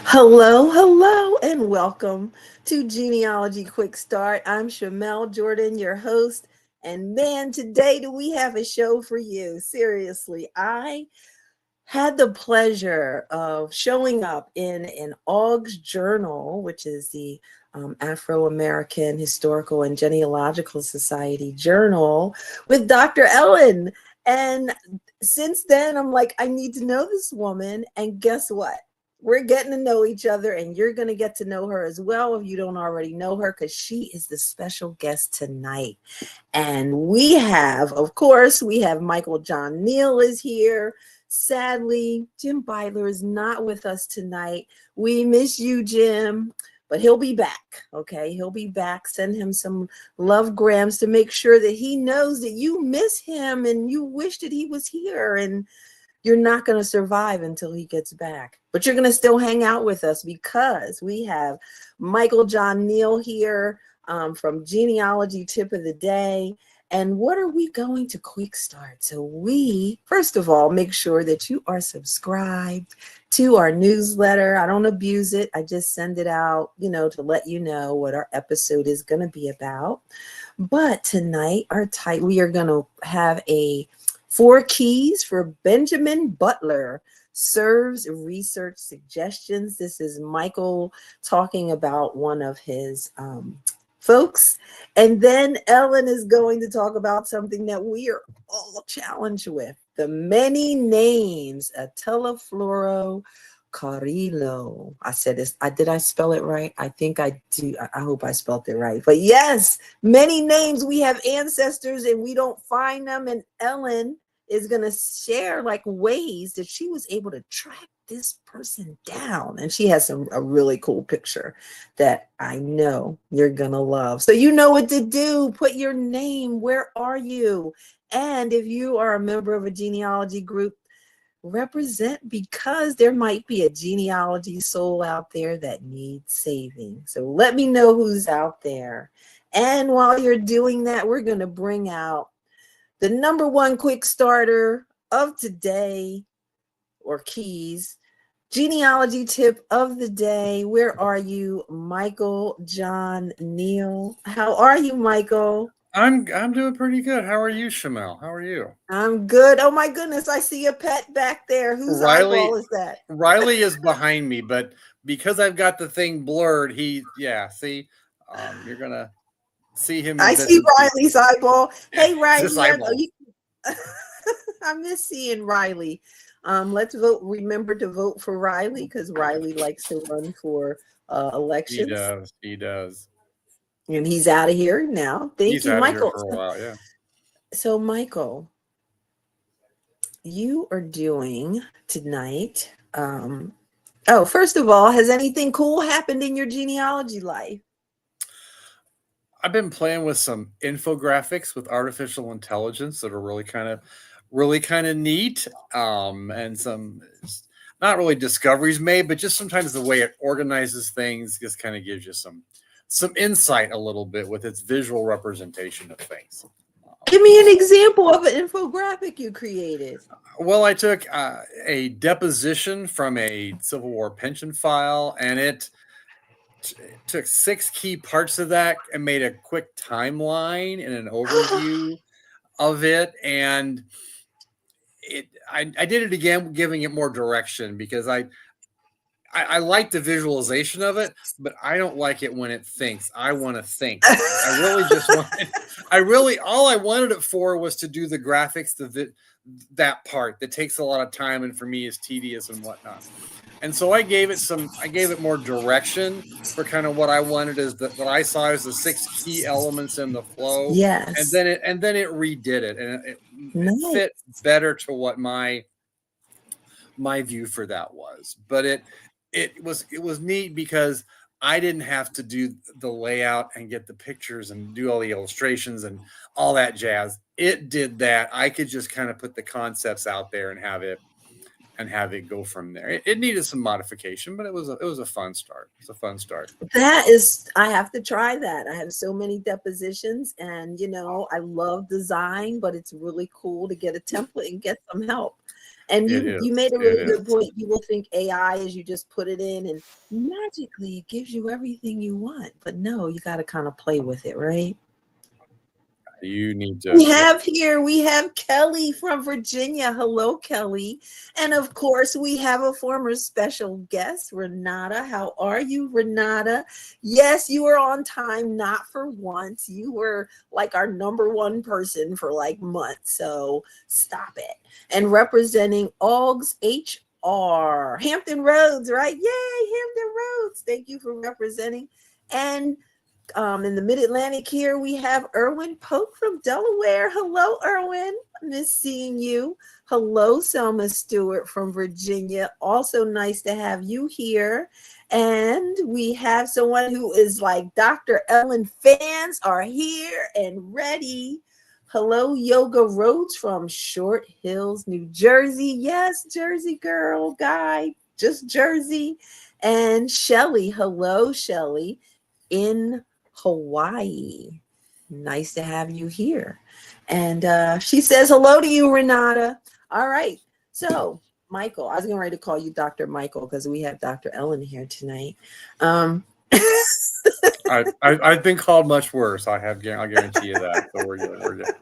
Hello, hello, and welcome to Genealogy Quick Start. I'm Shamel Jordan, your host. And man, today do we have a show for you. Seriously, I had the pleasure of showing up in an AUGS journal, which is the Afro-American Historical and Genealogical Society journal, with Dr. Ellen. And since then, I'm like, I need to know this woman. And guess what? We're getting to know each other, and you're going to get to know her as well if you don't already know her, because she is the special guest tonight. And we have, of course, we have Michael John Neill is here. Sadly, Jim Butler is not with us tonight. We miss you, Jim, but he'll be back. Okay, he'll be back. Send him some love grams to make sure that he knows that you miss him and you wish that he was here, and you're not going to survive until he gets back. But you're going to still hang out with us because we have Michael John Neill here from Genealogy Tip of the Day. And what are we going to quick start? So we, first of all, make sure that you are subscribed to our newsletter. I don't abuse it. I just send it out, to let you know what our episode is going to be about. But tonight, we are going to have a 4 keys for Benjamin Butler serves research suggestions. This is Michael talking about one of his folks. And then Ellen is going to talk about something that we are all challenged with: the many names of Telesforo Carrillo. I said this. Did I spell it right? I think I do. I hope I spelled it right. But yes, many names. We have ancestors and we don't find them. And Ellen is going to share ways that she was able to track this person down. And she has a really cool picture that I know you're going to love. So you know what to do. Put your name. Where are you? And if you are a member of a genealogy group, represent, because there might be a genealogy soul out there that needs saving. So let me know who's out there. And while you're doing that, we're going to bring out the number one quick starter of today, or keys, genealogy tip of the day. Where are you, Michael John Neill? How are you, Michael? I'm doing pretty good. How are you, Shamel? How are you? I'm good. Oh my goodness, I see a pet back there. Whose Riley eyeball is that? Riley is behind me, but because I've got the thing blurred, see, you're gonna see him in I bits see and pieces. Riley's eyeball. Yeah, Hey, it's this Riley, eyeball. I miss seeing Riley. Let's vote. Remember to vote for Riley, because Riley likes to run for He elections. does. He does. And he's out of here now. Thank He's you, out of here Michael. for a while. Yeah. So, Michael, you are doing tonight. First of all, has anything cool happened in your genealogy life? I've been playing with some infographics with artificial intelligence that are really kind of neat. And some not really discoveries made, but just sometimes the way it organizes things just kind of gives you some insight a little bit with its visual representation of things. Give me an example of an infographic you created. Well, I took a deposition from a Civil War pension file, and it took 6 key parts of that and made a quick timeline and an overview of it. And I did it again, giving it more direction, because I like the visualization of it, but I don't like it when it thinks. I want to think. I really just wanted, all I wanted it for was to do the graphics, that part that takes a lot of time and for me is tedious and whatnot. And so I gave it more direction for kind of what I wanted, is that what I saw as the 6 key elements in the flow. And Yes. then it redid it, and it Nice. fit better to what my view for that was. But it was neat because I didn't have to do the layout and get the pictures and do all the illustrations and all that jazz. It did that. I could just kind of put the concepts out there and have it go from there. It needed some modification, but it was a fun start. It's a fun start. I have to try that. I have so many depositions, and I love design, but it's really cool to get a template and get some help. And It you is. made a It really is. good point. You will think AI is you just put it in and magically it gives you everything you want. But no, you got to kind of play with it, right? You need to. We Yeah. have here, we have Kelly from Virginia. Hello, Kelly. And of course, we have a former special guest, Renata. How are you, Renata? Yes, you were on time, not for once. You were like our number one person for like months. So stop it. And representing OGS HR, Hampton Roads, right? Yay, Hampton Roads. Thank you for representing. And in the Mid Atlantic here, we have Erwin Pope from Delaware. Hello, Erwin. Miss seeing you. Hello, Selma Stewart from Virginia. Also nice to have you here. And we have someone who is like Dr. Ellen fans are here and ready. Hello, Yoga Rhodes from Short Hills, New Jersey. Yes, Jersey girl, guy, just Jersey. And Shelly. Hello, Shelly in Hawaii. Nice to have you here. And she says hello to you, Renata. All right. So, Michael, I was getting ready to call you Dr. Michael because we have Dr. Ellen here tonight. I've been called much worse. I'll guarantee you that. So we're good. We're good.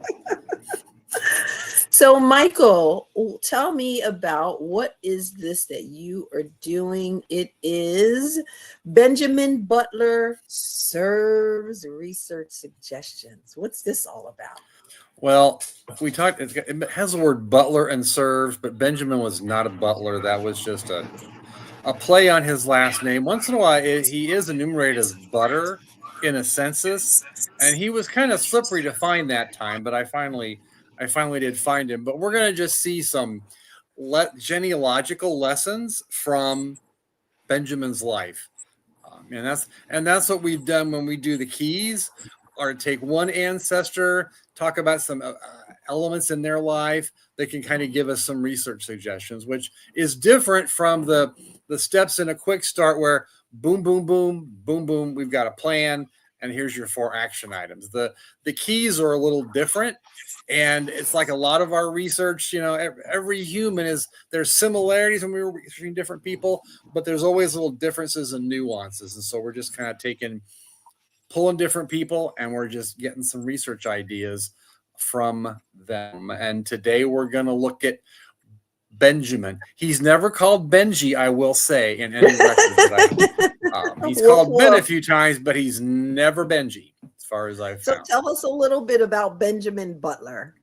So, Michael, tell me about what is this that you are doing? It is Benjamin Butler serves research suggestions. What's this all about? Well, we talked. It has the word butler and serves, but Benjamin was not a butler. That was just a play on his last name. Once in a while, he is enumerated as Butter in a census, and he was kind of slippery to find that time. But I finally did find him. But we're gonna just see some genealogical lessons from Benjamin's life, and that's what we've done when we do the keys, or take one ancestor, talk about some elements in their life that can kind of give us some research suggestions, which is different from the steps in a quick start where boom, boom, boom, boom, boom, we've got a plan and here's your 4 action items. The keys are a little different. And it's like a lot of our research, every human there's similarities when we were between different people, but there's always little differences and nuances. And so we're just kind of pulling different people, and we're just getting some research ideas from them. And today we're going to look at Benjamin. He's never called Benji, I will say, in any records that he's called Ben a few times, but he's never Benji, as far as I've found. So tell us a little bit about Benjamin Butler.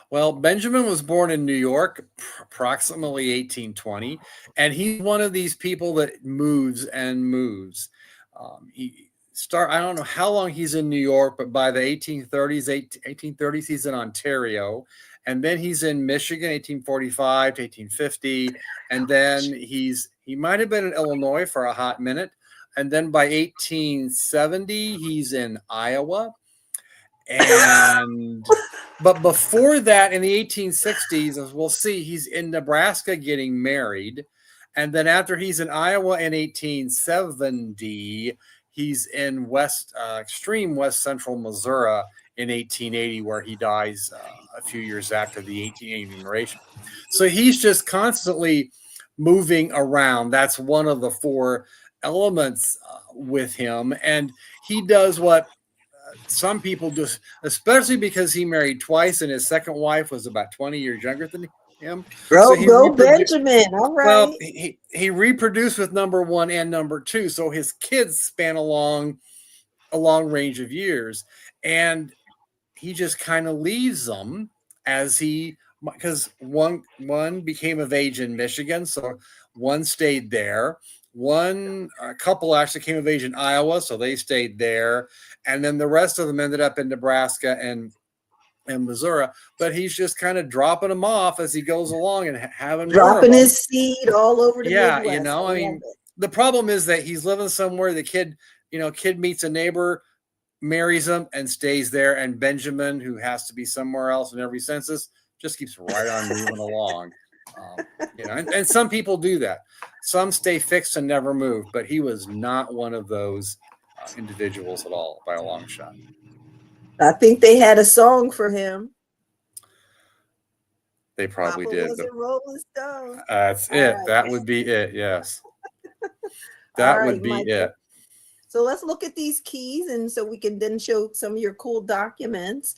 Well, Benjamin was born in New York, approximately 1820, and he's one of these people that moves and moves. I don't know how long he's in New York, but by the 1830s, he's in Ontario, and then he's in Michigan, 1845 to 1850, and then he might have been in Illinois for a hot minute, and then by 1870, he's in Iowa. But before that, in the 1860s, as we'll see, he's in Nebraska getting married. And then after he's in Iowa in 1870, he's in extreme west central Missouri in 1880, where he dies a few years after the 1880 enumeration. So he's just constantly moving around. That's one of the 4 elements with him. And he does what some people do, especially because he married twice and his second wife was about 20 years younger than him. Go Benjamin. All right. Well, he reproduced with number 1 and number 2. So his kids span a long range of years. And he just kind of leaves them because one became of age in Michigan. So one stayed there. A couple actually came of age in Iowa, so they stayed there, and then the rest of them ended up in Nebraska and Missouri. But he's just kind of dropping them off as he goes along and having dropping his seed all over the Midwest. I mean, the problem is that he's living somewhere. The kid meets a neighbor, marries him, and stays there. And Benjamin, who has to be somewhere else in every census, just keeps right on moving along. And some people do that. Some stay fixed and never move, but he was not one of those individuals at all, by a long shot. I think they had a song for him. They probably Papa did. was a Rolling Stone. That's All it. right. That would be it. Yes. All That right, would be Michael. it. So let's look at these keys, and so we can then show some of your cool documents.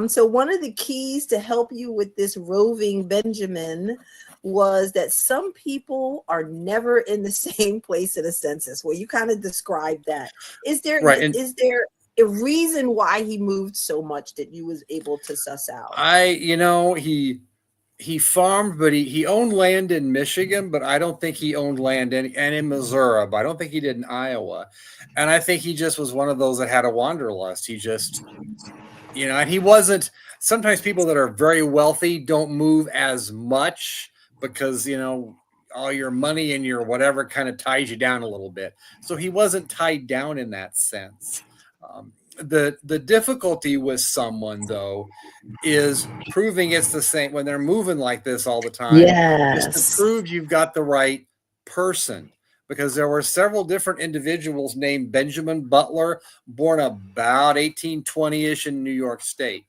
So one of the keys to help you with this roving Benjamin was that some people are never in the same place in a census. Well, you kind of described that. Is there Right. And is there a reason why he moved so much that you was able to suss out? he farmed, but he owned land in Michigan, but I don't think he owned land in Missouri, but I don't think he did in Iowa. And I think he just was one of those that had a wanderlust. He just, and he wasn't. Sometimes people that are very wealthy don't move as much because, all your money and your whatever kind of ties you down a little bit. So he wasn't tied down in that sense. The difficulty with someone, though, is proving it's the same when they're moving like this all the time, is to Yes. prove you've got the right person. Because there were several different individuals named Benjamin Butler, born about 1820-ish in New York State.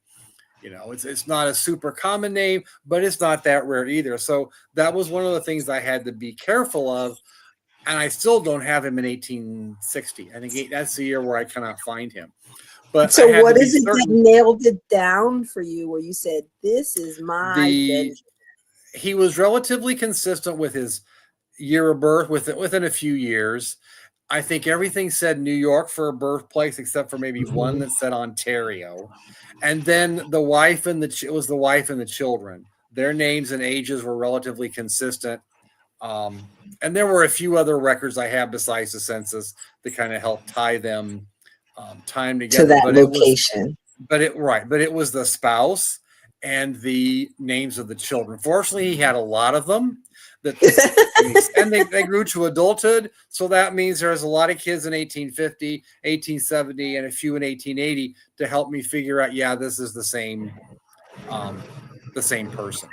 It's not a super common name, but it's not that rare either. So that was one of the things I had to be careful of. And I still don't have him in 1860. I think that's the year where I cannot find him. But I So had to what be is it that certain nailed it down for you where you said, this is my the Benjamin? he was relatively consistent with his year of birth within a few years. I think everything said New York for a birthplace, except for maybe one that said Ontario. And then the wife and it was the wife and the children. Their names and ages were relatively consistent. And there were a few other records I have besides the census that kind of help tie them To together. that location. But it was the spouse and the names of the children. Fortunately, he had a lot of them. And they grew to adulthood. So that means there's a lot of kids in 1850, 1870, and a few in 1880 to help me figure out, yeah, this is the same person.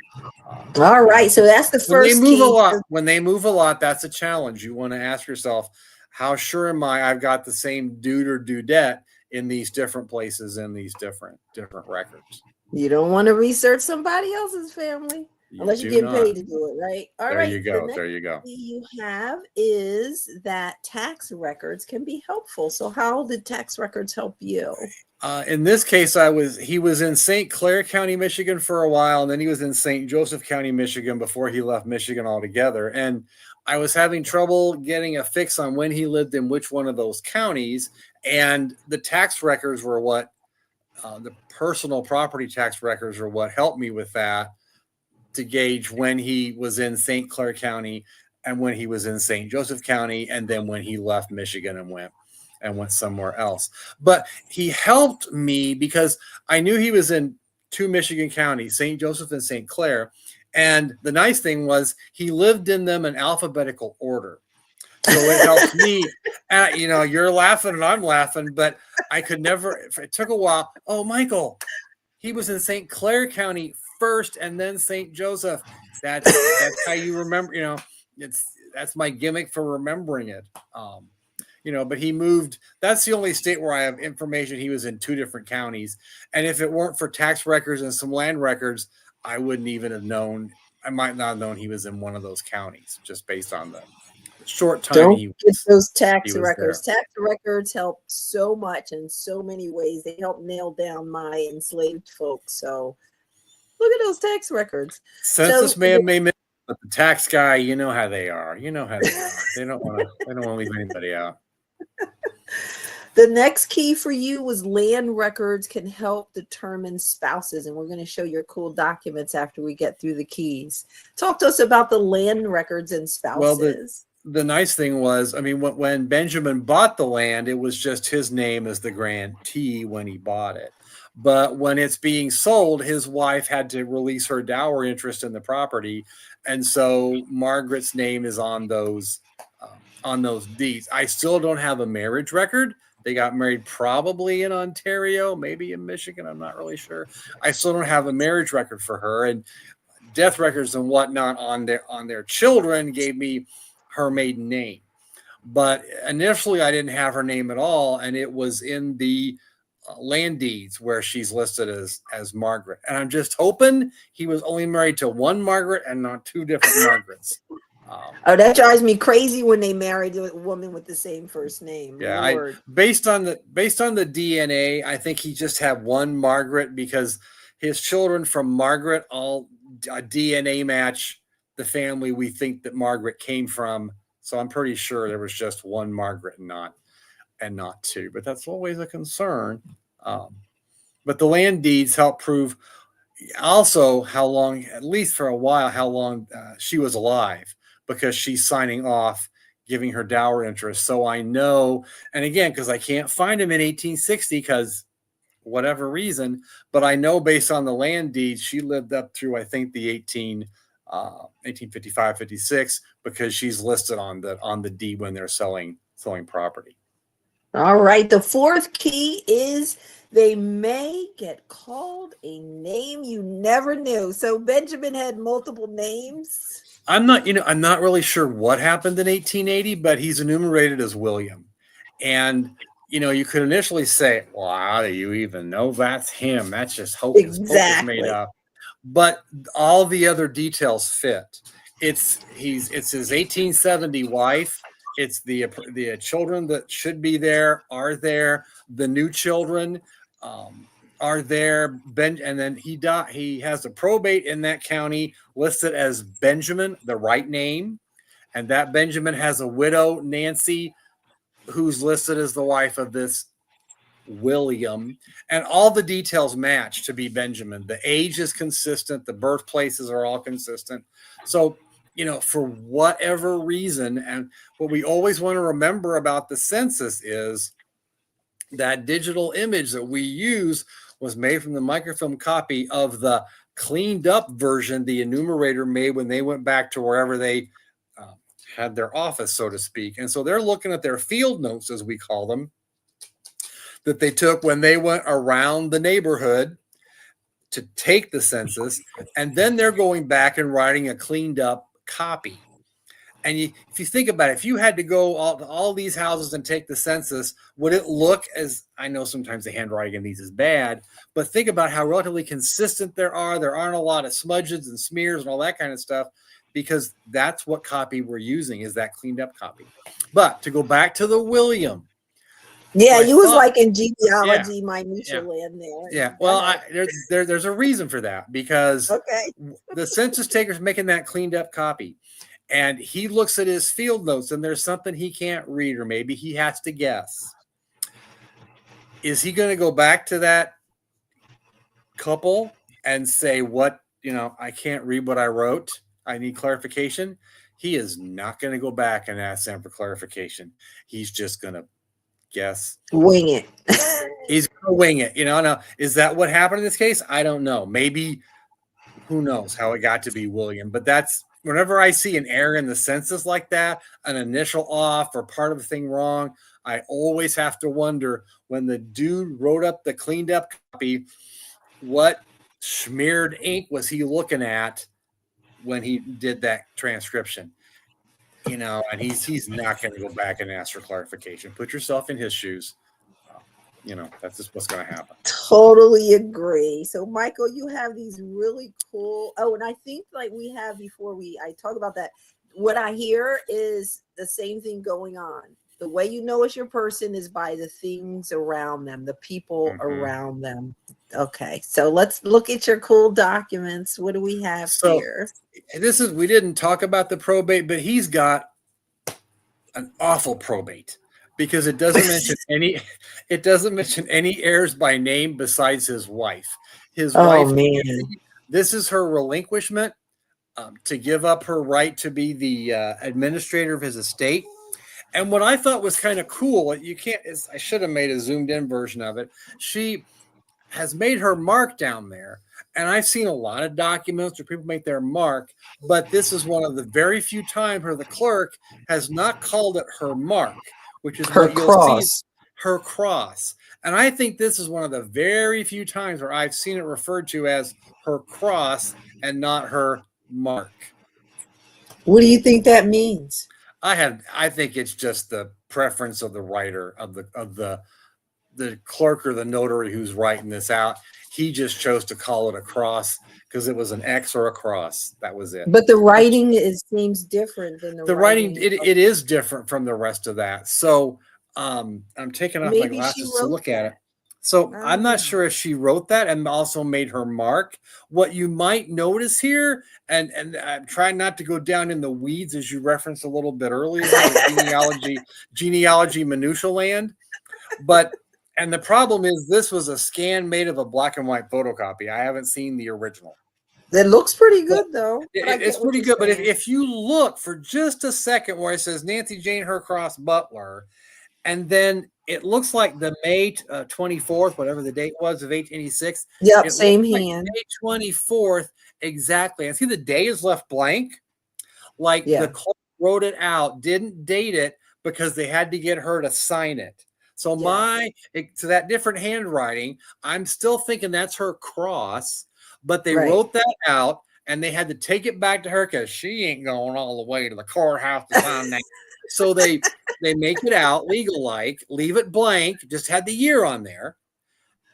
All right. So that's the When they first move a key. lot, that's a challenge. You want to ask yourself, how sure am I've got the same dude or dudette in these different places in these different records? You don't want to research somebody else's family You unless you're do getting not. paid to do it, right? All There right. you The go. next There you go. key you have is that tax records can be helpful. So how did tax records help you? In this case, he was in St. Clair County, Michigan for a while, and then he was in St. Joseph County, Michigan before he left Michigan altogether. And I was having trouble getting a fix on when he lived in which one of those counties. And the tax records were the personal property tax records were what helped me with that, to gauge when he was in St. Clair County and when he was in St. Joseph County, and then when he left Michigan and went somewhere else. But he helped me because I knew he was in two Michigan counties, St. Joseph and St. Clair. And the nice thing was he lived in them in alphabetical order. So it helps me. You're laughing and I'm laughing, but I could never, it took a while. Oh, Michael, he was in St. Clair County first and then St. Joseph. That's how you remember, that's my gimmick for remembering it. But he moved. That's the only state where I have information he was in two different counties. And if it weren't for tax records and some land records, I wouldn't even have known. I might not have known he was in one of those counties just based on the short time Don't get those he tax was records. there. Tax records help so much in so many ways. They help nail down my enslaved folks. So look at those tax records. Census So man may miss, but the tax guy, you know how they are. You know how they are. They don't want to leave anybody out. the next key for you was land records can help determine spouses. And we're going to show your cool documents after we get through the keys. Talk to us about the land records and spouses. Well, the nice thing was, when Benjamin bought the land, it was just his name as the grantee when he bought it. But when it's being sold, his wife had to release her dower interest in the property. And so Margaret's name is on those deeds. I still don't have a marriage record. They got married probably in Ontario, maybe in Michigan. I'm not really sure. I still don't have a marriage record for her, and death records and whatnot on their children gave me her maiden name. But initially, I didn't have her name at all, and it was in the land deeds where she's listed as Margaret, and I'm just hoping he was only married to one Margaret and not two different Margarets. Oh, that drives me crazy when they married a woman with the same first name. Yeah, Lord. based on the DNA, I think he just had one Margaret because his children from Margaret all a DNA match the family we think that Margaret came from. So I'm pretty sure there was just one Margaret and not two. But that's always a concern. Um, but the land deeds help prove also how long, at least for a while, how long she was alive because she's signing off giving her dower interest. So I know, and again, because I can't find him in 1860 because whatever reason, but I know based on the land deeds, she lived up through, I think, the 1855, 56, because she's listed on the deed when they're selling property. All right. The fourth key is they may get called a name you never knew. So Benjamin had multiple names. I'm not really sure what happened in 1880, but he's enumerated as William. And you could initially say, well, how do you even know that's him? That's just hocus pocus made up. But all the other details fit. It's his 1870 wife. It's the children that should be there are there. The new children are there. And then he has a probate in that county listed as Benjamin, the right name. And that Benjamin has a widow, Nancy, who's listed as the wife of this William. And all the details match to be Benjamin. The age is consistent. The birthplaces are all consistent. So, for whatever reason, and what we always want to remember about the census is that digital image that we use was made from the microfilm copy of the cleaned up version the enumerator made when they went back to wherever they had their office, so to speak. And so they're looking at their field notes, as we call them, that they took when they went around the neighborhood to take the census. And then they're going back and writing a cleaned up copy. And if you think about it, if you had to go all these houses and take the census, would it look as, I know sometimes the handwriting in these is bad, but think about how relatively consistent there are. There aren't a lot of smudges and smears and all that kind of stuff, because that's what copy we're using, is that cleaned up copy. But to go back to the William. Yeah, you was like in genealogy, minutia land there. Yeah, well, there's a reason for that, because the census taker's making that cleaned up copy. And he looks at his field notes and there's something he can't read, or maybe he has to guess. Is he going to go back to that couple and say, I can't read what I wrote. I need clarification. He is not going to go back and ask them for clarification. He's just going to guess. Wing it. He's going to wing it. Now, is that what happened in this case? I don't know. Maybe, who knows how it got to be William, but that's, whenever I see an error in the census like that, an initial off or part of the thing wrong, I always have to wonder, when the dude wrote up the cleaned up copy, what smeared ink was he looking at when he did that transcription? And he's not going to go back and ask for clarification. Put yourself in his shoes. That's just what's going to happen. Totally agree. So, Michael, you have these really cool. Oh, and I think we have, before I talk about that, what I hear is the same thing going on. The way you know it's your person is by the things around them, the people around them. Okay, so let's look at your cool documents. What do we have here? We didn't talk about the probate, but he's got an awful probate, because it doesn't mention any heirs by name besides his wife. His wife, man. This is her relinquishment to give up her right to be the administrator of his estate. And what I thought was kind of cool, I should have made a zoomed in version of it. She has made her mark down there. And I've seen a lot of documents where people make their mark, but this is one of the very few times where the clerk has not called it her mark, which is her what you'll see, her cross. And I think this is one of the very few times where I've seen it referred to as her cross and not her mark. What do you think that means? I think it's just the preference of the writer of the the clerk or the notary who's writing this out, he just chose to call it a cross because it was an X or a cross. That was it. But the writing seems different than the The writing, writing of, it is different from the rest of that. So I'm taking off my maybe she glasses to wrote look at it. that. So I I'm don't not know. sure if she wrote that and also made her mark. What you might notice here, and I'm trying not to go down in the weeds as you referenced a little bit earlier here with genealogy minutia land, but and the problem is this was a scan made of a black and white photocopy. I haven't seen the original. It looks pretty But good though. But I it's get what pretty you're good. But saying. if you look for just a second where it says Nancy Jane Hercross Butler, and then it looks like the May 24th, whatever the date was of 1886, Yep, it looks same like hand. May 24th exactly. And see, the day is left blank. Like the Yeah. clerk wrote it out, didn't date it because they had to get her to sign it. So Yes. to that different handwriting, I'm still thinking that's her cross, but they Right. wrote that out and they had to take it back to her because she ain't going all the way to the courthouse to sign that. So they make it out legal like, leave it blank, just had the year on there,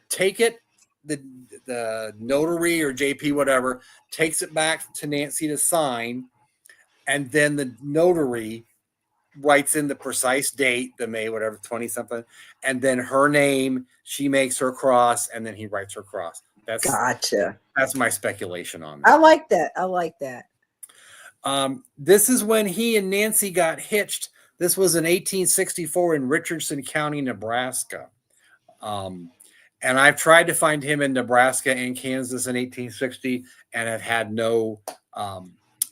take it, the notary or JP, whatever, takes it back to Nancy to sign, and then the notary writes in the precise date, the May, whatever, 20 something, and then her name, she makes her cross, and then he writes her cross. Gotcha. That's my speculation on I that. like that. I like that. This is when he and Nancy got hitched. This was in 1864 in Richardson County, Nebraska. And I've tried to find him in Nebraska and Kansas in 1860 and have had no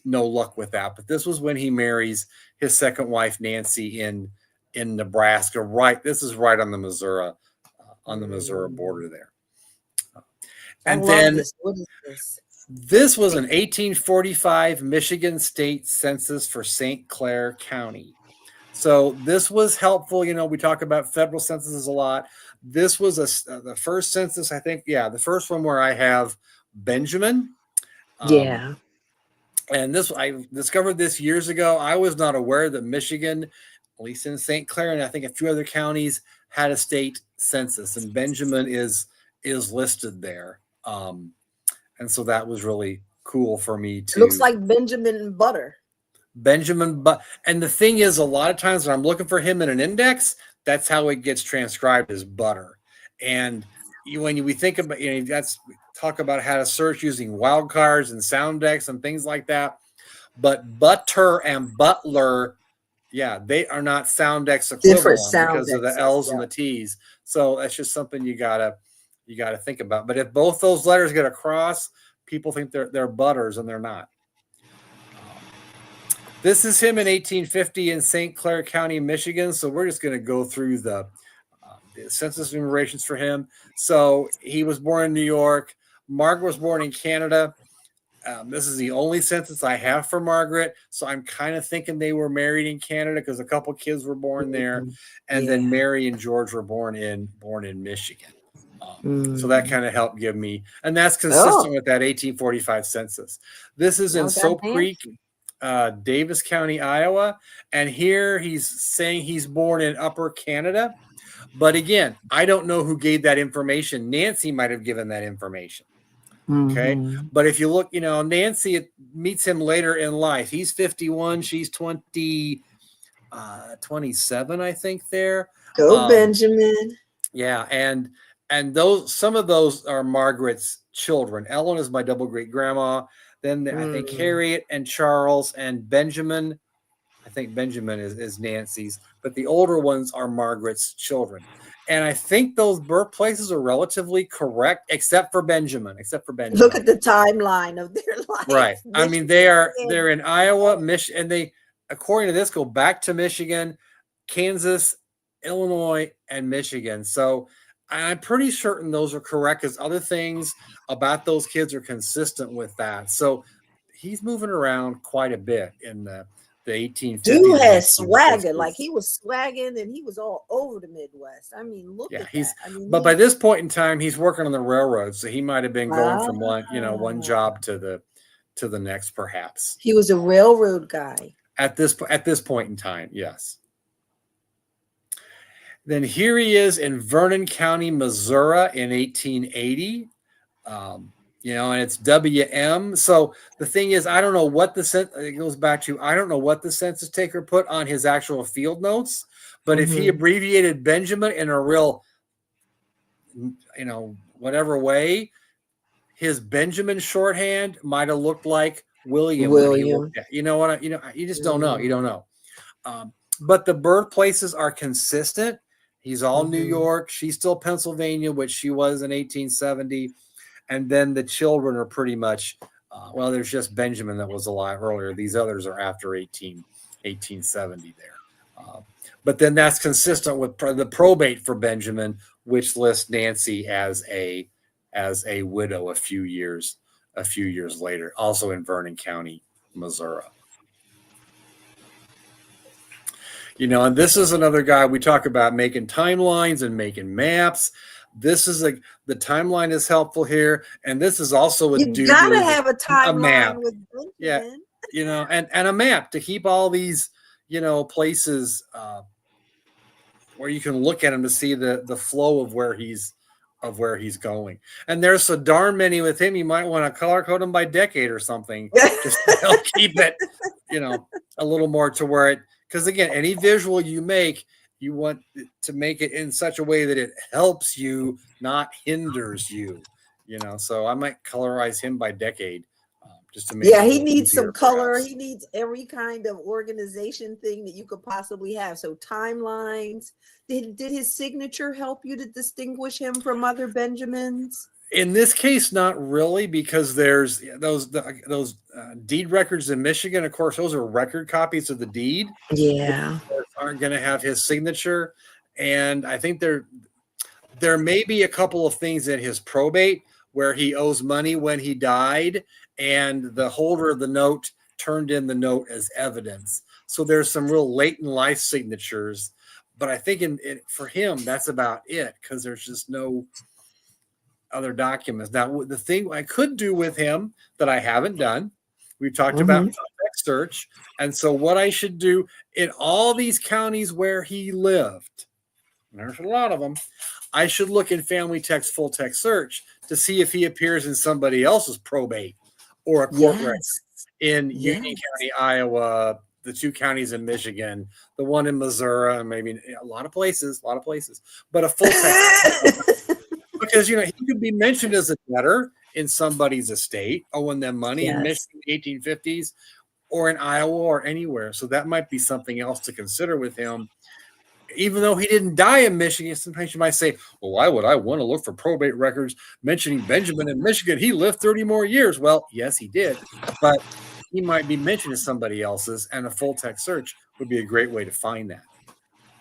luck with that. But this was when he marries his second wife, Nancy, in Nebraska. Right, this is right on the Missouri border there. I And love then this. What is this? this was an 1845 Michigan State Census for St. Clair County. So this was helpful. You know, we talk about federal censuses a lot. This was the first census, I think. Yeah, the first one where I have Benjamin. Yeah. And this, I discovered this years ago. I was not aware that Michigan, at least in St. Clair, and I think a few other counties, had a state census, and Benjamin is listed there. And so that was really cool for me It looks to like Benjamin Butler. Benjamin. But and the thing is, a lot of times when I'm looking for him in an index, that's how it gets transcribed as Butter. And we think about, that's talk about how to search using wildcards and sound decks and things like that. But Butter and Butler, yeah, they are not sound decks Different equivalent sound because of the X's. L's and the T's. So that's just something you gotta think about. But if both those letters get across, people think they're Butters and they're not. This is him in 1850 in St. Clair County, Michigan. So we're just going to go through the census enumerations for him. So he was born in New York. Margaret was born in Canada. This is the only census I have for Margaret. So I'm kind of thinking they were married in Canada because a couple kids were born there. And then Mary and George were born in Michigan. So that kind of helped give me, and that's consistent with that 1845 census. This is in Soap Creek, Davis County, Iowa. And here he's saying he's born in Upper Canada. But again, I don't know who gave that information. Nancy might have given that information. Okay. But if you look, Nancy meets him later in life. He's 51. She's 27, I think there. Go Benjamin. Yeah. And some of those are Margaret's children. Ellen is my double great grandma. Then I think Harriet and Charles and Benjamin. I think Benjamin is Nancy's, but the older ones are Margaret's children. And I think those birthplaces are relatively correct, except for Benjamin. Look at the timeline of their life. Right. I mean, they're in Iowa, Michigan, and they, according to this, go back to Michigan, Kansas, Illinois, and Michigan. So I'm pretty certain those are correct because other things about those kids are consistent with that. So he's moving around quite a bit in the 1850s. Dude has swagger, like he was swagging and he was all over the Midwest. I mean, look at that. But by this point in time, he's working on the railroad, so he might have been going from one job to the next, perhaps. He was a railroad guy At this point in time, yes. Then here he is in Vernon County, Missouri in 1880. And it's WM. So the thing is, I don't know what it goes back to, I don't know what the census taker put on his actual field notes, but if he abbreviated Benjamin in a real, whatever way, his Benjamin shorthand might have looked like William when he looked at. You know what? You just don't know. You don't know. But the birthplaces are consistent. He's all New York. She's still Pennsylvania, which she was in 1870. And then the children are pretty much, there's just Benjamin that was alive earlier. These others are after 1870 there. But then that's consistent with the probate for Benjamin, which lists Nancy as a widow a few years later, also in Vernon County, Missouri. And this is another guy we talk about making timelines and making maps. This is the timeline is helpful here, and this is also a you gotta have a timeline map with Benjamin. Yeah, and a map to keep all these places where you can look at him to see the flow of where he's going. And there's so darn many with him, you might want to color code them by decade or something, just to help keep it a little more to where it. Because again, any visual you make, you want to make it in such a way that it helps you, not hinders you. So I might colorize him by decade, just to make. Yeah, he needs some color. He needs every kind of organization thing that you could possibly have. So timelines. Did his signature help you to distinguish him from other Benjamins? In this case, not really, because there's those deed records in Michigan. Of course, those are record copies of the deed. Yeah, aren't going to have his signature, and I think there may be a couple of things in his probate where he owes money when he died, and the holder of the note turned in the note as evidence. So there's some real late in life signatures, but I think for him that's about it, because there's just no other documents. Now, the thing I could do with him that I haven't done, we've talked about context search. And so what I should do in all these counties where he lived, and there's a lot of them, I should look in family text, full text search to see if he appears in somebody else's probate or a court record in Union County, Iowa, the 2 counties in Michigan, the one in Missouri, maybe a lot of places, but a full text. Because, he could be mentioned as a debtor in somebody's estate, owing them money in Michigan in the 1850s, or in Iowa or anywhere. So that might be something else to consider with him. Even though he didn't die in Michigan, sometimes you might say, well, why would I want to look for probate records mentioning Benjamin in Michigan? He lived 30 more years. Well, yes, he did. But he might be mentioned as somebody else's, and a full text search would be a great way to find that.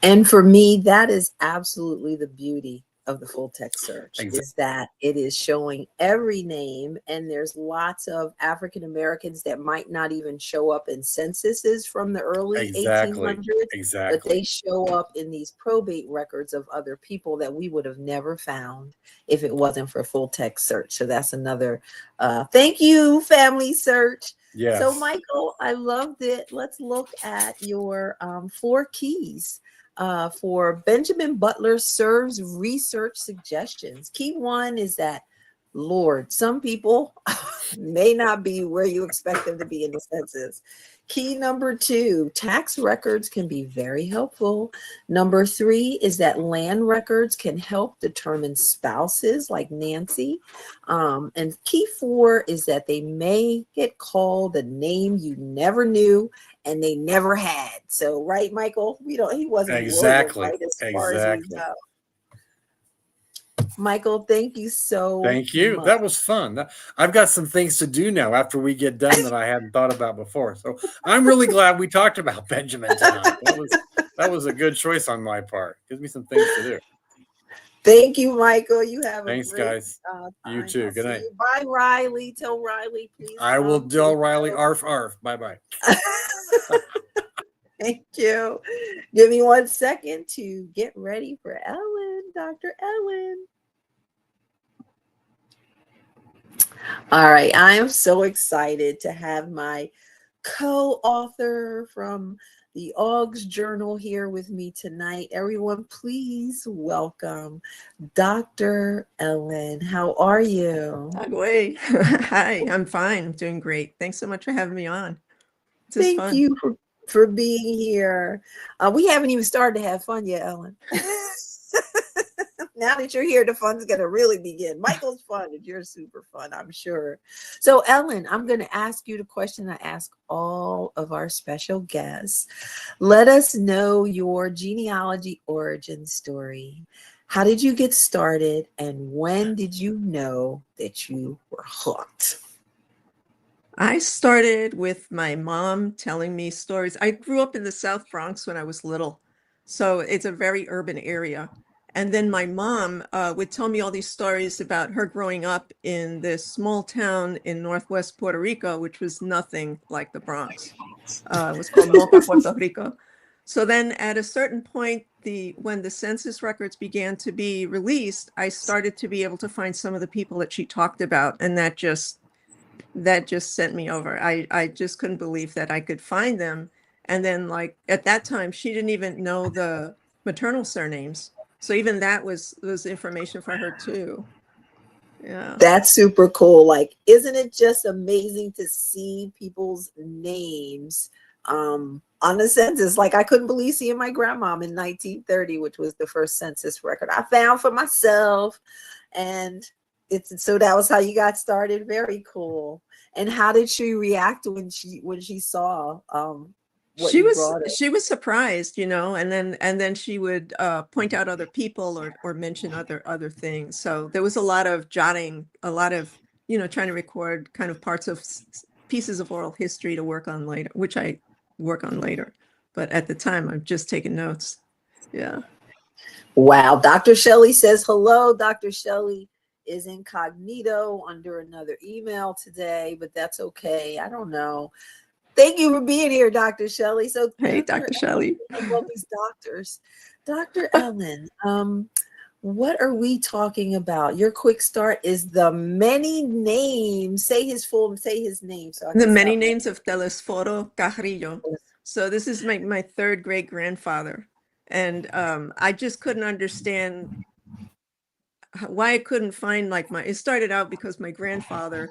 And for me, that is absolutely the beauty of the full text search, is that it is showing every name, and there's lots of African Americans that might not even show up in censuses from the early 1800s, but they show up in these probate records of other people that we would have never found if it wasn't for full text search. So that's another thank you, Family Search. Yes. So Michael, I loved it. Let's look at your 4 keys for Benjamin Butler serves research suggestions. Key 1 is that, Lord, some people may not be where you expect them to be in the census. Key number 2, tax records can be very helpful. Number 3 is that land records can help determine spouses like Nancy. And key 4 is that they may get called a name you never knew and they never had. So, right, Michael? He wasn't exactly William, right, as far as we know. Michael, thank you so much. Thank you. That was fun. I've got some things to do now after we get done that I hadn't thought about before. So I'm really glad we talked about Benjamin tonight. That was a good choice on my part. Gives me some things to do. Thank you, Michael. You have Thanks, a great guys. You too. Good night. Bye, Riley. Tell Riley, please. I will tell Riley, arf, arf. Bye-bye. Thank you. Give me 1 second to get ready for Ellen, Dr. Ellen. All right. I am so excited to have my co-author from the Augs Journal here with me tonight. Everyone, please welcome Dr. Ellen. How are you? Hi, I'm fine. I'm doing great. Thanks so much for having me on. This is Thank fun. you for being here. We haven't even started to have fun yet, Ellen. Now that you're here, the fun's going to really begin. Michael's fun and you're super fun, I'm sure. So, Ellen, I'm going to ask you the question I ask all of our special guests. Let us know your genealogy origin story. How did you get started, and when did you know that you were hooked? I started with my mom telling me stories. I grew up in the South Bronx when I was little, so it's a very urban area. And then my mom would tell me all these stories about her growing up in this small town in Northwest Puerto Rico, which was nothing like the Bronx. It was called Moca, Puerto Rico. So then at a certain point, when the census records began to be released, I started to be able to find some of the people that she talked about, and that just sent me over. I just couldn't believe that I could find them. And then, like, at that time, she didn't even know the maternal surnames. So even that was information for her too. Yeah. That's super cool. Like, isn't it just amazing to see people's names on the census? Like, I couldn't believe seeing my grandmom in 1930, which was the first census record I found for myself. And so that was how you got started. Very cool. And how did she react when she saw what She you was brought her? she was surprised, and then she would point out other people or mention other things. So there was a lot of jotting, a lot of trying to record kind of parts of pieces of oral history to work on later, which I work on later. But at the time, I'm just taking notes. Yeah. Wow. Dr. Shelley says hello. Dr. Shelley is incognito under another email today, but that's okay. I don't know. Thank you for being here, Dr. Shelley. So, Hey, Dr. Shelley. I love these doctors. Dr. Ellen, what are we talking about? Your quick start is the many names. Say his name. So The many names of Telesforo Carrillo. So this is my third great grandfather. And I just couldn't understand why I couldn't find it started out because my grandfather,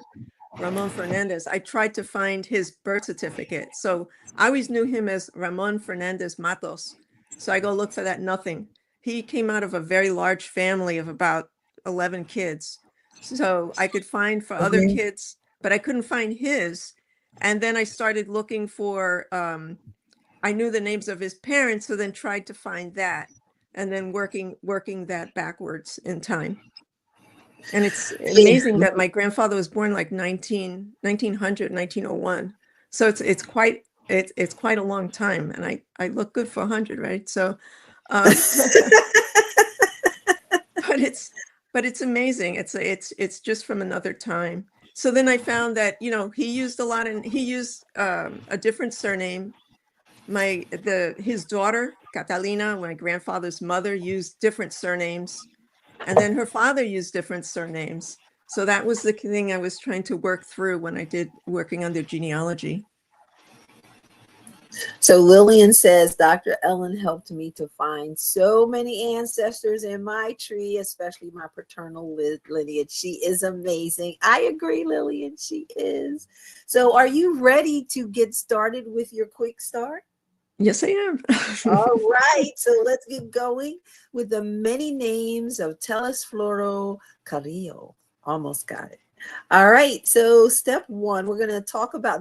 Ramon Fernandez, I tried to find his birth certificate. So I always knew him as Ramon Fernandez Matos. So I go look for that, nothing. He came out of a very large family of about 11 kids. So I could find for other kids, but I couldn't find his. And then I started looking for, I knew the names of his parents, so then tried to find that. And then working that backwards in time. And it's amazing that my grandfather was born like 1901. So it's quite a long time, and I look good for 100, right? So but it's amazing. It's just from another time. So then I found that he used a different surname. His daughter Catalina, my grandfather's mother, used different surnames, and then her father used different surnames. So that was the thing I was trying to work through when I did working on their genealogy. So Lillian says, Dr. Ellen helped me to find so many ancestors in my tree, especially my paternal lineage. She is amazing. I agree, Lillian, she is. So are you ready to get started with your quick start? Yes, I am. All right, so let's get going with the many names of Telesforo Carrillo. Almost got it. All right, so step one, we're going to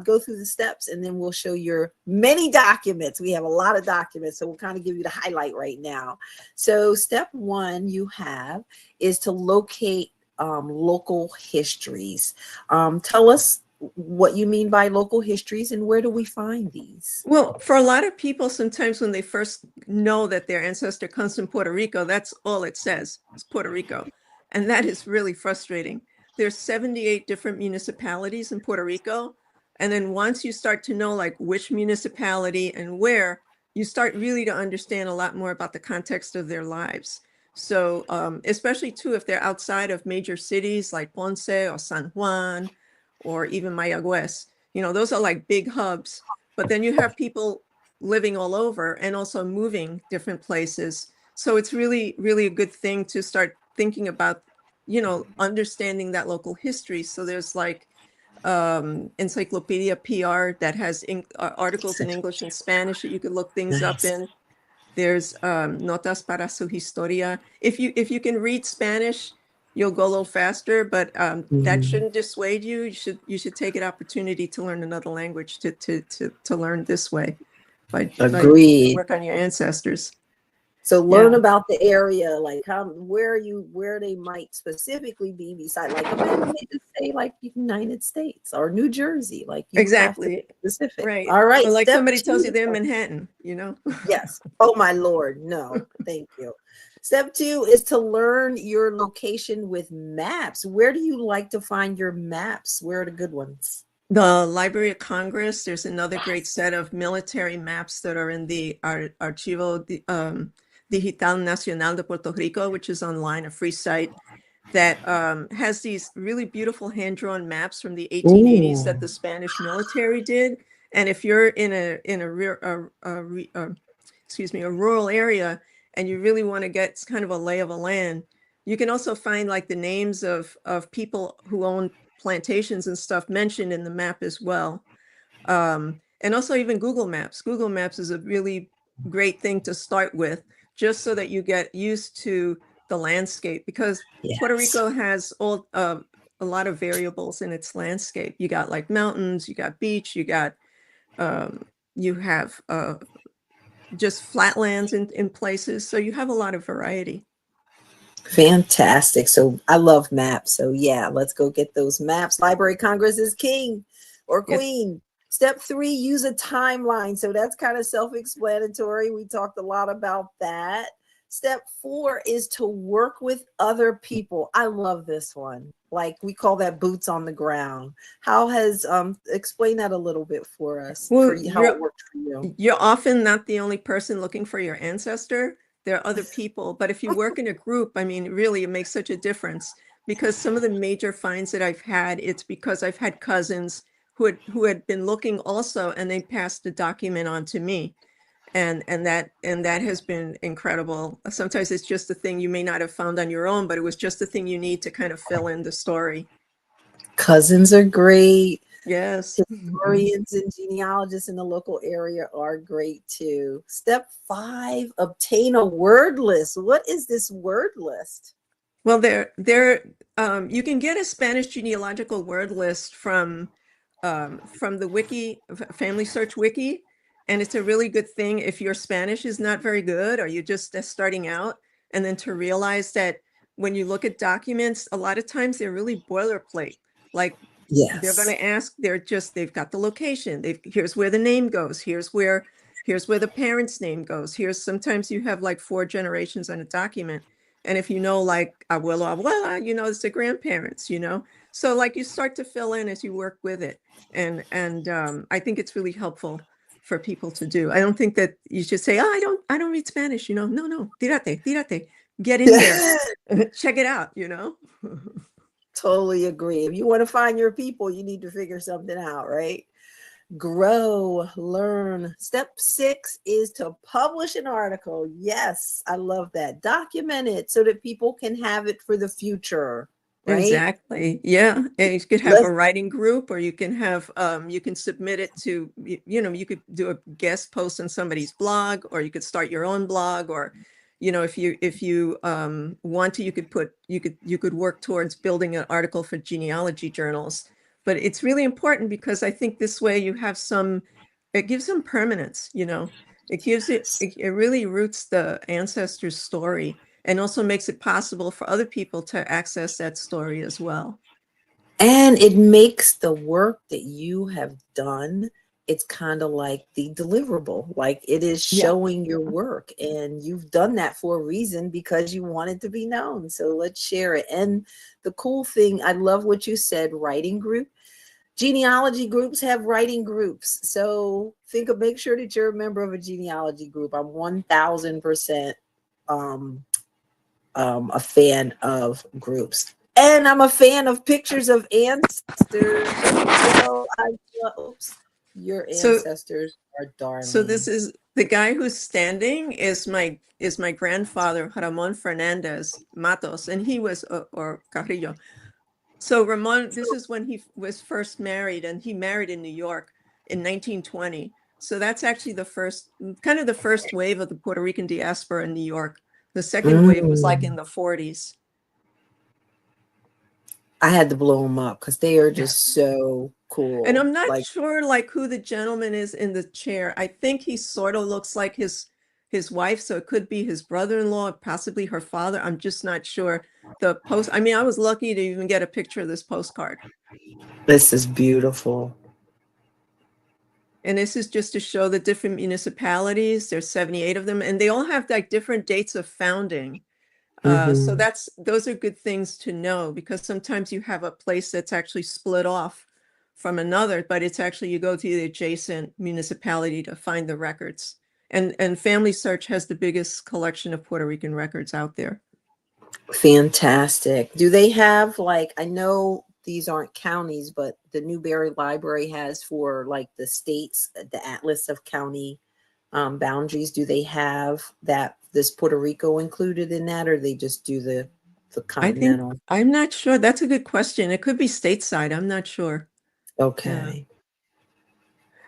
go through the steps, and then we'll show your many documents. We have a lot of documents, so we'll kind of give you the highlight right now. So step one you have is to locate local histories. Tell us what you mean by local histories and where do we find these? Well, for a lot of people, sometimes when they first know that their ancestor comes from Puerto Rico, that's all it says. It's Puerto Rico. And that is really frustrating. There's 78 different municipalities in Puerto Rico. And then once you start to know like which municipality and where, you start really to understand a lot more about the context of their lives. So especially too, if they're outside of major cities like Ponce or San Juan or even Mayagüez, those are like big hubs. But then you have people living all over and also moving different places. So it's really, really a good thing to start thinking about, understanding that local history. So there's like Encyclopedia PR that has articles in English and Spanish that you could look things up Nice. in. There's Notas para su historia. If you can read Spanish, you'll go a little faster, but that shouldn't dissuade you. You should take an opportunity to learn another language to learn this way by Agreed. work on your ancestors. So learn about the area, like where they might specifically be beside, like imagine they just say like United States or New Jersey, like you Exactly. have to be specific. Right. All right. Or like step somebody tells you 2. they're in Manhattan, Yes. Oh my Lord. No, thank you. Step 2 is to learn your location with maps. Where do you like to find your maps? Where are the good ones? The Library of Congress. There's another great set of military maps that are in the Archivo Digital Nacional de Puerto Rico, which is online, a free site that has these really beautiful hand-drawn maps from the 1880s that the Spanish military did. And if you're in a rural area and you really want to get kind of a lay of a land, you can also find like the names of people who own plantations and stuff mentioned in the map as well. And also even Google Maps. Google Maps is a really great thing to start with, just so that you get used to the landscape, because Puerto Rico has a lot of variables in its landscape. You got like mountains, you got beach, you got you have just flatlands in places. So you have a lot of variety. Fantastic. So I love maps. So yeah, let's go get those maps. Library of Congress is king or queen. Step 3, use a timeline. So that's kind of self-explanatory. We talked a lot about that. Step 4 is to work with other people. I love this one. Like we call that boots on the ground. How has explain that a little bit for us, Well, how it worked for you. You're often not the only person looking for your ancestor. There are other people, but if you work in a group, I mean, really, it makes such a difference, because some of the major finds that I've had, it's because I've had cousins who had been looking also, and they passed the document on to me. And that has been incredible. Sometimes it's just a thing you may not have found on your own, but it was just the thing you need to kind of fill in the story. Cousins are great. Yes. Historians and genealogists in the local area are great too. Step 5, obtain a word list. What is this word list? Well, you can get a Spanish genealogical word list from the wiki, Family Search Wiki, and it's a really good thing if your Spanish is not very good or you're just starting out, and then to realize that when you look at documents, a lot of times they're really boilerplate. Like they're going to ask, they've got the location. Here's where the name goes. Here's where the parent's name goes. Sometimes you have like 4 generations on a document. And if you know, like abuelo, abuela, it's the grandparents, So like you start to fill in as you work with it. And I think it's really helpful for people to do. I don't think that you should say, oh, I don't read Spanish, No, tírate, get in there, check it out, Totally agree. If you want to find your people, you need to figure something out, right? Grow, learn. Step 6 is to publish an article. Yes, I love that. Document it so that people can have it for the future. Right? Exactly. Yeah. And you could have a writing group, or you can have, you can submit it to, you could do a guest post on somebody's blog, or you could start your own blog, or, if you want to, you could work towards building an article for genealogy journals. But it's really important, because I think this way you have it gives them permanence, it really roots the ancestor's story, and also makes it possible for other people to access that story as well. And it makes the work that you have done, it's kind of like the deliverable, like it is showing your work, and you've done that for a reason, because you want it to be known. So let's share it. And the cool thing, I love what you said, writing group. Genealogy groups have writing groups. So make sure that you're a member of a genealogy group. I'm 1000% a fan of groups, and I'm a fan of pictures of ancestors. Oops. Your So ancestors are so this darling. is the guy who's standing is my grandfather, Ramon Fernandez Matos, and he was or Carrillo. So Ramon, this is when he was first married, and he married in New York in 1920. So that's actually the first, kind of the first wave of the Puerto Rican diaspora in New York. The second wave was like in the 40s. I had to blow them up because they are just so cool. And I'm not Like, sure like who the gentleman is in the chair. I think he sort of looks like his wife, so it could be his brother-in-law, possibly her father. I'm just not sure. I mean, I was lucky to even get a picture of this postcard. this is beautiful. And this is just to show the different municipalities. There's 78 of them, and they all have like different dates of founding. So those are good things to know, because sometimes you have a place that's actually split off from another, but it's actually you go to the adjacent municipality to find the records. And Family Search has the biggest collection of Puerto Rican records out there. Fantastic. Do they have, like, I know these aren't counties, but the Newberry Library has for like the states, the Atlas of County boundaries. Do they have that, this Puerto Rico included in that, or they just do the continental? I'm not sure. That's a good question. It could be stateside. I'm not sure. Okay. Yeah.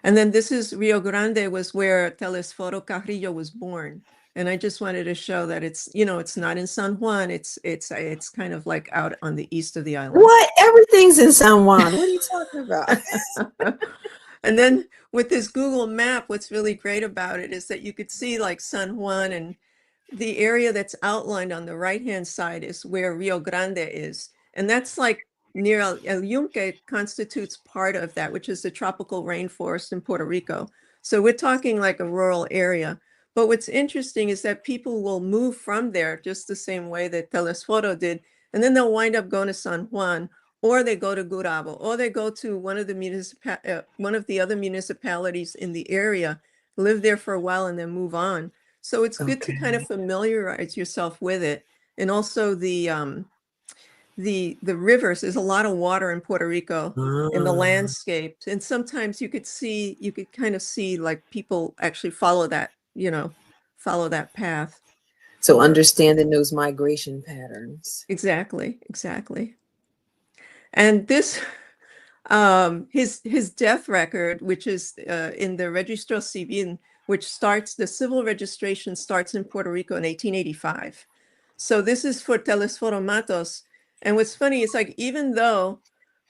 And then this is Rio Grande, was where Telesforo Carrillo was born. And I just wanted to show that it's, it's not in San Juan. It's kind of like out on the east of the island. What? Everything's in San Juan. What are you talking about? And then with this Google map, what's really great about it is that you could see like San Juan, and the area that's outlined on the right-hand side is where Rio Grande is. And that's like near El Yunque constitutes part of that, which is the tropical rainforest in Puerto Rico. So we're talking like a rural area. But what's interesting is that people will move from there just the same way that Telesforo did. And then they'll wind up going to San Juan, or they go to Gurabo, or they go to one of the other municipalities in the area, live there for a while, and then move on. So it's good to kind of familiarize yourself with it. And also the rivers, there's a lot of water in Puerto Rico in the landscape. And sometimes you could kind of see like people actually follow that path. So understanding those migration patterns. Exactly. And this, his death record, which is in the Registro Civil, the civil registration starts in Puerto Rico in 1885. So this is for Telesforo Matos. And what's funny is, like, even though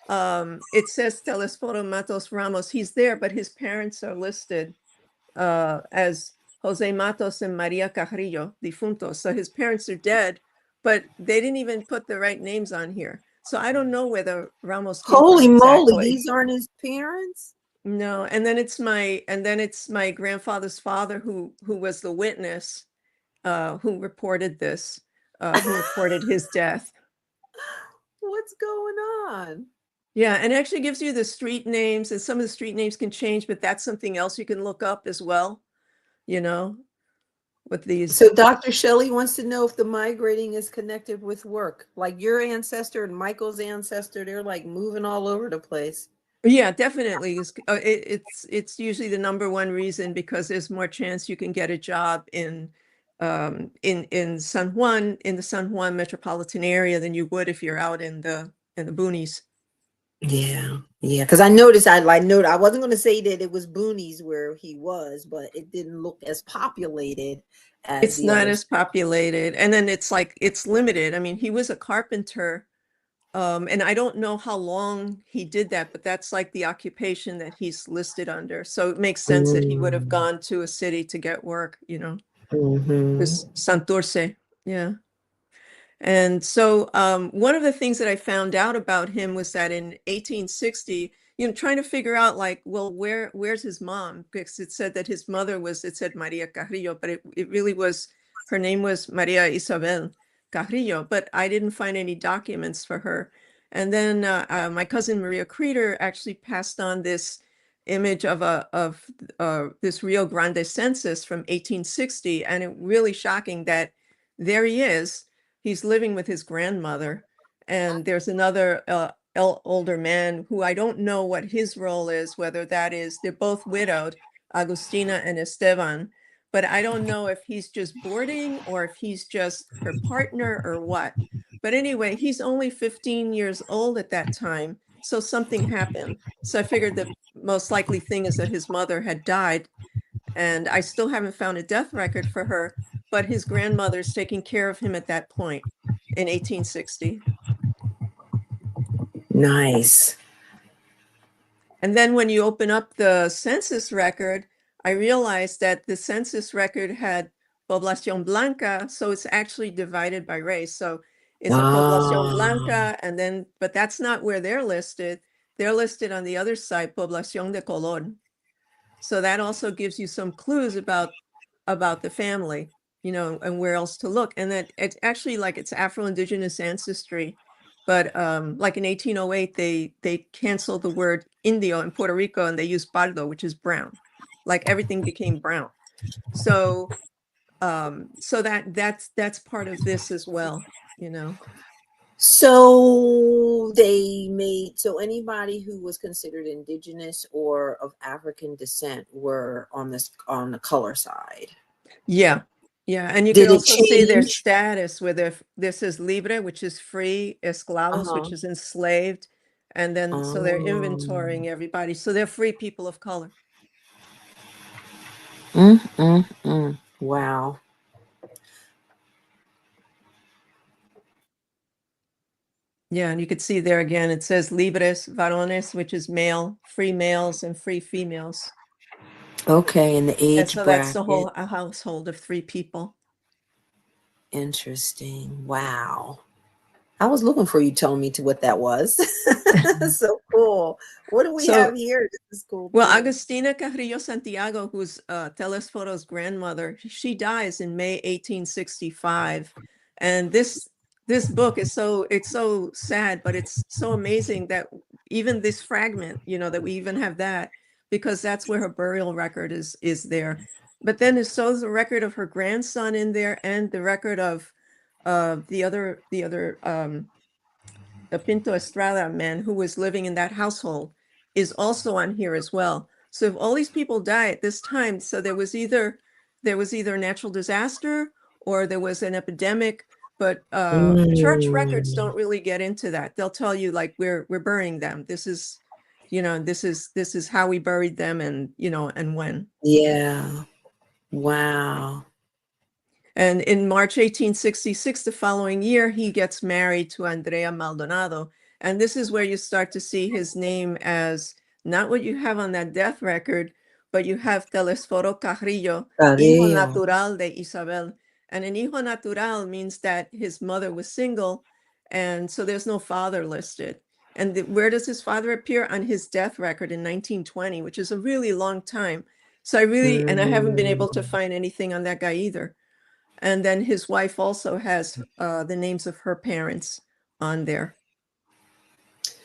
it says Telesforo Matos Ramos, he's there, but his parents are listed as Jose Matos and Maria Carrillo, difuntos. So his parents are dead, but they didn't even put the right names on here. So I don't know whether Ramos came Holy from moly, exactly. these aren't his parents? No, and then it's my grandfather's father who was the witness who reported this, who reported his death. What's going on? Yeah, and it actually gives you the street names, and some of the street names can change, but that's something else you can look up as well, with these. So Dr. Shelley wants to know if the migrating is connected with work. Like your ancestor and Michael's ancestor, they're like moving all over the place. Yeah, definitely. It's usually the number one reason, because there's more chance you can get a job in San Juan, in the San Juan metropolitan area, than you would if you're out in the boonies. Yeah, because I noticed, I wasn't going to say that it was boonies where he was, but it didn't look as populated as It's the not other. as populated, and then it's limited. I mean, he was a carpenter, and I don't know how long he did that, but that's like the occupation that he's listed under. So it makes sense that he would have gone to a city to get work, this Santurce. Yeah. And so one of the things that I found out about him was that in 1860, trying to figure out like, well, where's his mom? Because it said that his mother it said Maria Carrillo, but it really was, her name was Maria Isabel Carrillo, but I didn't find any documents for her. And then my cousin Maria Creeder actually passed on this image of this Rio Grande census from 1860, and it really shocking that there he is. He's living with his grandmother, and there's another older man who I don't know what his role is, whether that is, they're both widowed, Agustina and Esteban, but I don't know if he's just boarding or if he's just her partner or what. But anyway, he's only 15 years old at that time, so something happened. So I figured the most likely thing is that his mother had died, and I still haven't found a death record for her, but his grandmother's taking care of him at that point in 1860. Nice. And then when you open up the census record, I realized that the census record had Población Blanca, so it's actually divided by race. So it's a Población Ah, Blanca, and then, but that's not where they're listed. They're listed on the other side, Población de Color. So that also gives you some clues about the family, you know, and where else to look. And that it's actually like it's Afro-Indigenous ancestry. But like in 1808, they canceled the word Indio in Puerto Rico and they used Pardo, which is brown. Like everything became brown. So so that's part of this as well, you know. so they made so anybody who was considered indigenous or of African descent were on the color side. Yeah. Yeah. And you could Did it also see their change? status where this is libre, which is free, esclavos, Uh-huh. which is enslaved. And then so they're Um, inventorying everybody. So they're free people of color. wow. Yeah. And you could see there again, it says libres, varones, which is male, free males and free females. Okay, and the And age so that's the bracket. whole a household of 3 people. Interesting. Wow. I was looking for you telling me to what that was. So cool. What do we So have here? This is cool well, too. Agustina Carrillo Santiago, who's Telesforo's grandmother, she dies in May 1865, and this book is it's so sad, but it's so amazing that even this fragment, you know, that we even have that because that's where her burial record is there. But then there's so the record of her grandson in there and the record of the other the Pinto Estrada man who was living in that household is also on here as well. So if all these people die at this time, so there was either a natural disaster or there was an epidemic, but church records Mm, don't really get into that. They'll tell you like we're burying them. This is, you know, this is how we buried them and, you know, and when. yeah. Wow. And in March 1866, the following year, he gets married to Andrea Maldonado. And this is where you start to see his name as not what you have on that death record, but you have Telesforo Carrillo, hijo Carrillo. natural de Isabel. And an hijo natural means that his mother was single, and so there's no father listed. And where does his father appear? On his death record in 1920, which is a really long time. So and I haven't been able to Mm, find anything on that guy either. And then his wife also has the names of her parents on there.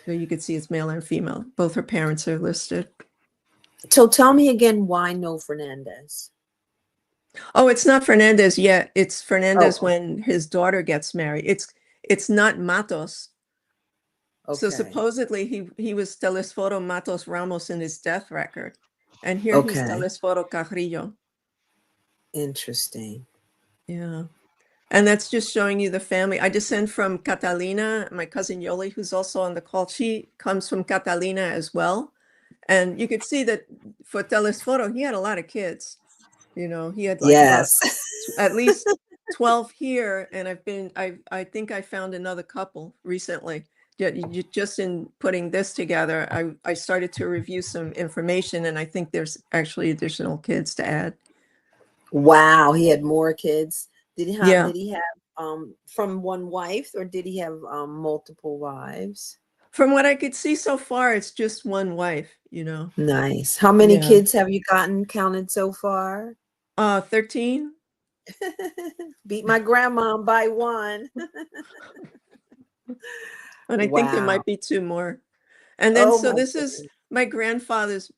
So you could see it's male and female. Both her parents are listed. so tell me again why no Fernandez? Oh, it's not Fernandez yet. It's Fernandez Oh, when his daughter gets married. It's not Matos. So okay. supposedly he was Telesforo Matos Ramos in his death record. And here he's Okay. Telesforo Carrillo. Interesting. Yeah. And that's just showing you the family. I descend from Catalina, my cousin Yoli, who's also on the call. She comes from Catalina as well. And you could see that for Telesforo, he had a lot of kids. You know, he had like about Yes. at least 12 here. And I think I found another couple recently. Just in putting this together, I started to review some information and I think there's actually additional kids to add. Wow, he had more kids. Yeah. Did he have from one wife or did he have multiple wives? From what I could see so far, it's just one wife, you know. Nice. How many Yeah. kids have you gotten counted so far? 13. Beat my grandma by one. And I think there Wow. might be 2 more. And then Oh so my this is goodness. my grandfather's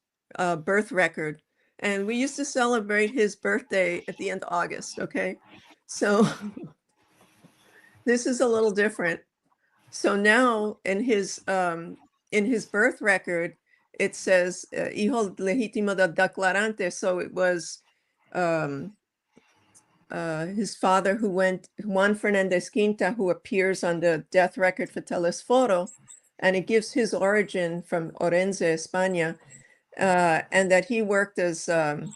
birth record. And we used to celebrate his birthday at the end of August, okay? So this is a little different. So now in his birth record, it says hijo legítimo del declarante. So it was um, his father who went, Juan Fernandez Quinta, who appears on the death record for Telesforo, and it gives his origin from Orense, España, and that he worked as a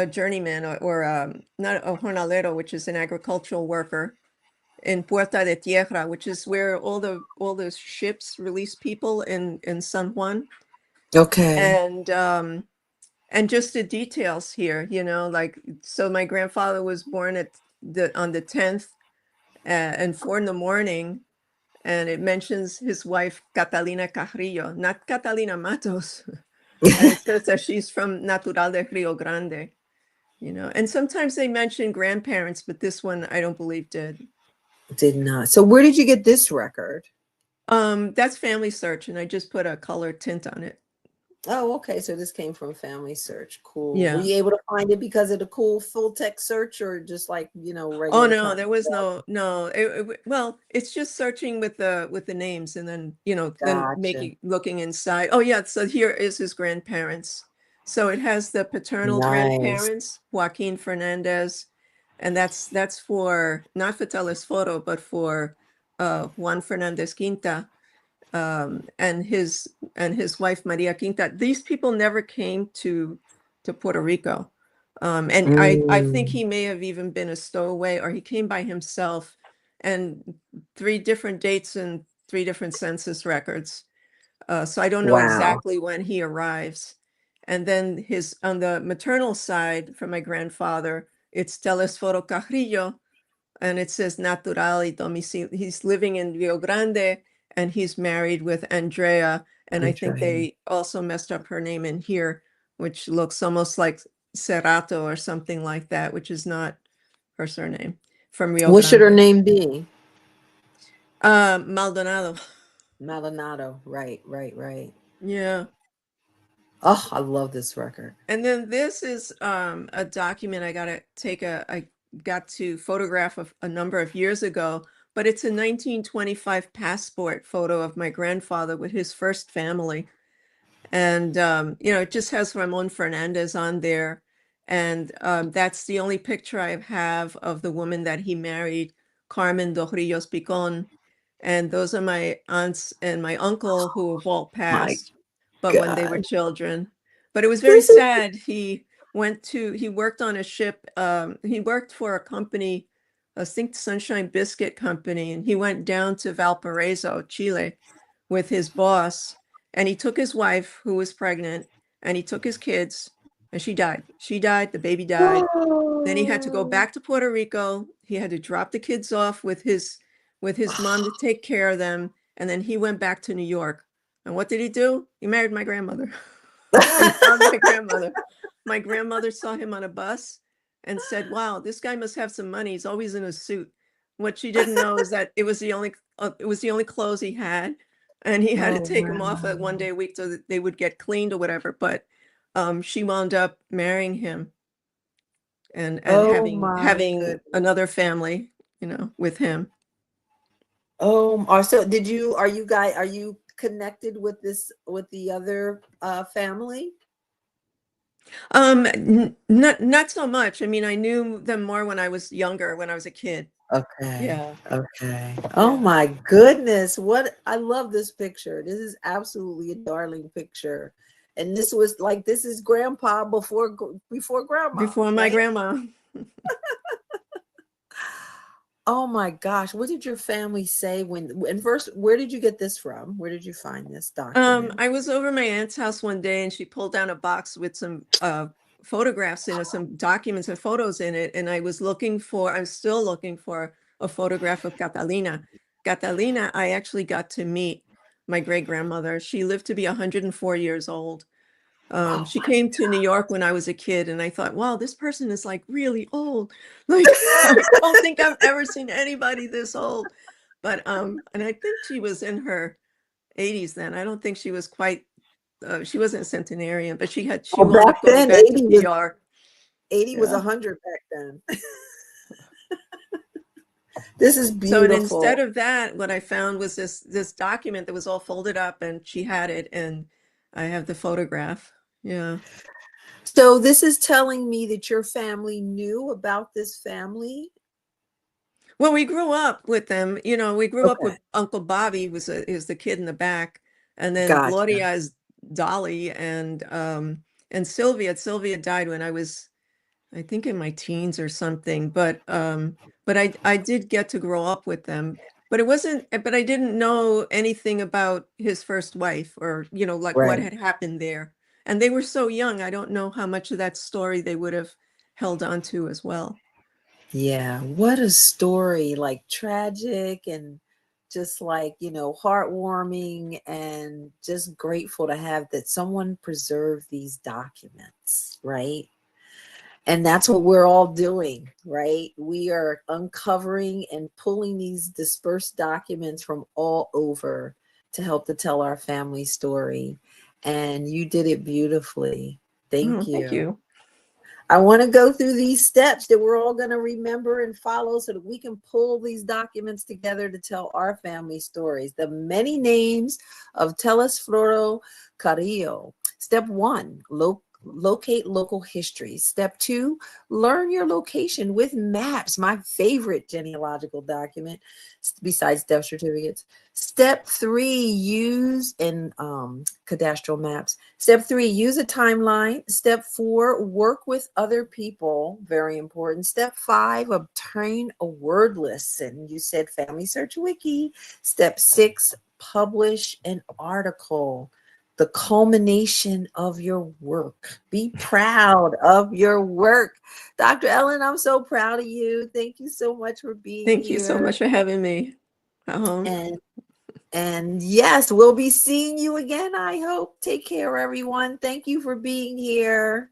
journeyman or not a jornalero, which is an agricultural worker in Puerta de Tierra, which is where all the ships release people in San Juan. Okay. And just the details here, like, so my grandfather was born on the 10th and 4 in the morning, and it mentions his wife Catalina Carrillo, not Catalina Matos. And it says that she's from Natural de Rio Grande, and sometimes they mention grandparents, but this one I don't believe did. Did not. So where did you get this record? That's Family Search, and I just put a color tint on it. Oh, okay. So this came from Family Search. Cool. Were Yeah. you able to find it because of the cool full text search, or just like, Oh regular no, time? there was no. Well, it's just searching with the names, and then then Gotcha. looking inside. Oh yeah, so here is his grandparents. So it has the paternal Nice. grandparents, Joaquin Fernandez, and that's for not for Telesforo, but for Juan Fernandez Quinta, and his wife Maria Quinta. These people never came to Puerto Rico. And I think he may have even been a stowaway, or he came by himself, and 3 different dates and 3 different census records. So I don't know Wow. exactly when he arrives. And then on the maternal side, from my grandfather, it's Telesforo Carrillo, and it says natural y domicilio. He's living in Rio Grande, and he's married with Andrea. And I think Andrea. they also messed up her name in here, which looks almost like Cerrato or something like that, which is not her surname, from Rio What should her Grande. name be? Maldonado. Maldonado. Right. Yeah. Oh, I love this record. And then this is a document I got to photograph a number of years ago, but it's a 1925 passport photo of my grandfather with his first family. And, it just has Ramon Fernandez on there. And that's the only picture I have of the woman that he married, Carmen Dorrillos Picon. And those are my aunts and my uncle who have all My passed, but when they were God. children. But it was very This is sad. He worked on a ship. He worked for a company, I think Sunshine Biscuit Company, and he went down to Valparaiso, Chile, with his boss. And he took his wife, who was pregnant, and he took his kids, and she died. The baby died. Then he had to go back to Puerto Rico. He had to drop the kids off with his mom to take care of them. And then he went back to New York. And what did he do? He married my grandmother. And found my grandmother. My grandmother saw him on a bus and said, "Wow, this guy must have some money. He's always in a suit." What she didn't know is that it was the only clothes he had, and he had to Oh, take them off wow. 1 day a week so that they would get cleaned or whatever. But she wound up marrying him and Oh my having goodness. another family, with him. So are you connected with the other family? Not so much. I mean, I knew them more when I was younger, when I was a kid. Okay. Yeah. Okay. Oh Yeah. my goodness. I love this picture. This is absolutely a darling picture. And this is grandpa before grandma, Before my right? grandma. Oh my gosh. What did your family say and first, where did you get this from? Where did you find this document? I was over my aunt's house one day, and she pulled down a box with some photographs in it, some documents and photos in it. And I'm still looking for a photograph of Catalina. Catalina, I actually got to meet my great grandmother. She lived to be 104 years old. Oh She my came to New York when I was a kid, and I thought, wow, this person is like really old. Like, I don't think I've ever seen anybody this old. But and I think she was in her 80s then. I don't think she was quite. She wasn't a centenarian, but she Well, wound back up going then, back to PR. 80 was Yeah. 100 back then. This is So, and beautiful. instead of that, what I found was this document that was all folded up, and she had it, and I have the photograph. Yeah. So this is telling me that your family knew about this family. Well, we grew up with them. You know, we grew up Okay. with Uncle Bobby, is the kid in the back, and then Gotcha. Gloria is Dolly, and Sylvia. Sylvia died when I was, I think, in my teens or something. But I did get to grow up with them. But it wasn't. But I didn't know anything about his first wife, or like what Right. had happened there. And they were so young. I don't know how much of that story they would have held on to as well. Yeah. What a story. Like tragic and just like, heartwarming and just grateful to have that someone preserved these documents, right? And that's what we're all doing, right? We are uncovering and pulling these dispersed documents from all over to help to tell our family story. And you did it beautifully. Thank Oh, thank you. you. I want to go through these steps that we're all going to remember and follow so that we can pull these documents together to tell our family stories. The many names of Telesforo Carrillo. Step 1, locate local history. Step 2, learn your location with maps, my favorite genealogical document besides death certificates. Step 3, use cadastral maps. Step 3, use a timeline. Step 4, work with other people. Very important. Step 5, obtain a word list. And you said Family Search Wiki. Step 6, publish an article. The culmination of your work. Be proud of your work. Dr. Ellen, I'm so proud of you. Thank you so much for being Thank you so here. much for having me. And and yes, we'll be seeing you again, I hope. Take care, everyone. Thank you for being here.